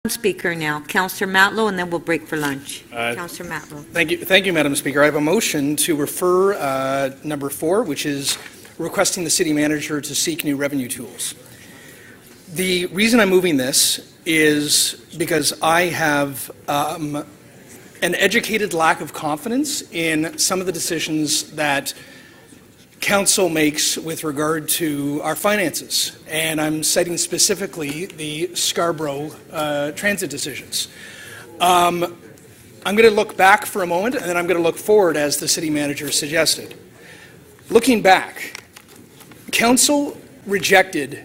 Speaker now, Councillor Matlow, and then we'll break for lunch. Councillor Matlow. Thank you, Madam Speaker. I have a motion to refer number 4, which is requesting the City Manager to seek new revenue tools. The reason I'm moving this is because I have an educated lack of confidence in some of the decisions that Council makes with regard to our finances, and I'm citing specifically the Scarborough transit decisions. I'm going to look back for a moment, and then I'm going to look forward as the City Manager suggested. Looking back, Council rejected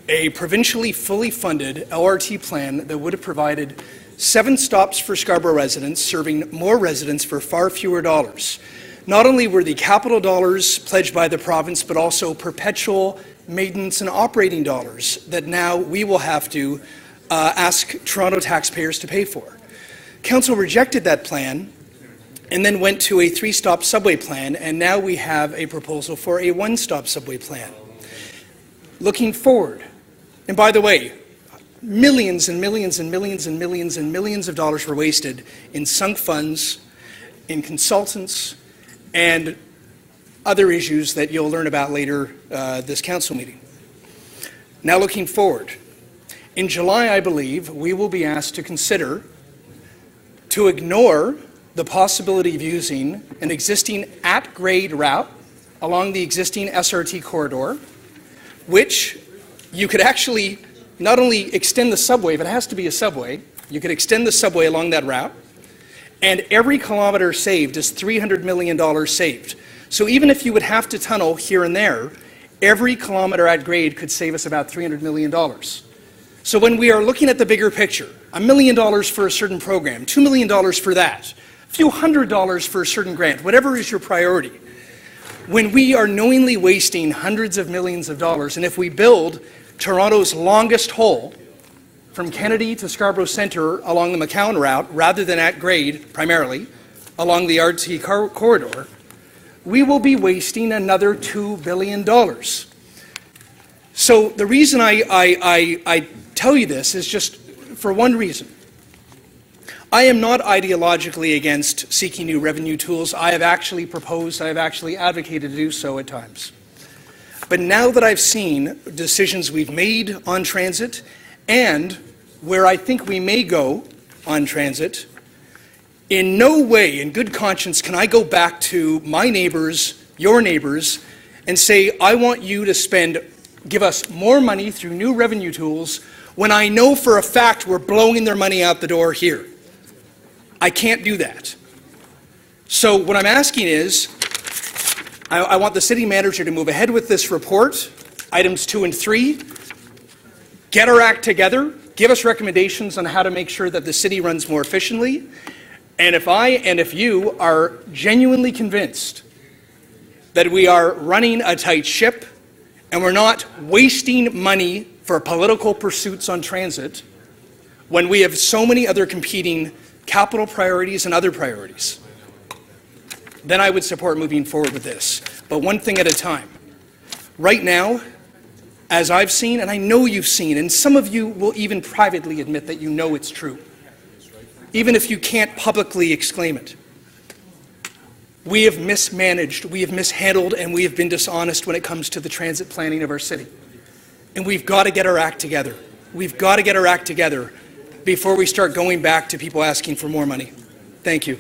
a provincially fully funded LRT plan that would have provided 7 stops for Scarborough residents, serving more residents for far fewer dollars. Not only were the capital dollars pledged by the province, but also perpetual maintenance and operating dollars that now we will have to ask Toronto taxpayers to pay for. Council rejected that plan and then went to a 3-stop subway plan, and now we have a proposal for a 1-stop subway plan. Looking forward, and by the way, millions and millions and millions and millions and millions of dollars were wasted in sunk funds, in consultants, and other issues that you'll learn about later this council meeting. Now looking forward, in July, I believe, we will be asked to consider to ignore the possibility of using an existing at-grade route along the existing SRT corridor, which you could actually not only extend the subway, if it has to be a subway, you could extend the subway along that route, and every kilometre saved is $300 million saved. So even if you would have to tunnel here and there, every kilometre at grade could save us about $300 million. So when we are looking at the bigger picture, $1 million for a certain program, $2 million for that, a few $100 for a certain grant, whatever is your priority, when we are knowingly wasting hundreds of millions of dollars, and if we build Toronto's longest hole, from Kennedy to Scarborough Centre along the McCowan route, rather than at grade, primarily, along the RT corridor, we will be wasting another $2 billion. So the reason I tell you this is just for one reason. I am not ideologically against seeking new revenue tools. I have actually proposed, I have actually advocated to do so at times. But now that I've seen decisions we've made on transit, and where I think we may go on transit, in no way, in good conscience, can I go back to my neighbors, your neighbors, and say, I want you to give us more money through new revenue tools when I know for a fact we're blowing their money out the door here. I can't do that. So what I'm asking is, I want the City Manager to move ahead with this report, items 2 and 3, get our act together, give us recommendations on how to make sure that the city runs more efficiently, and if you are genuinely convinced that we are running a tight ship and we're not wasting money for political pursuits on transit when we have so many other competing capital priorities and other priorities, then I would support moving forward with this. But one thing at a time. Right now, as I've seen, and I know you've seen, and some of you will even privately admit that you know it's true, even if you can't publicly exclaim it. We have mismanaged, we have mishandled, and we have been dishonest when it comes to the transit planning of our city. And we've got to get our act together. We've got to get our act together before we start going back to people asking for more money. Thank you.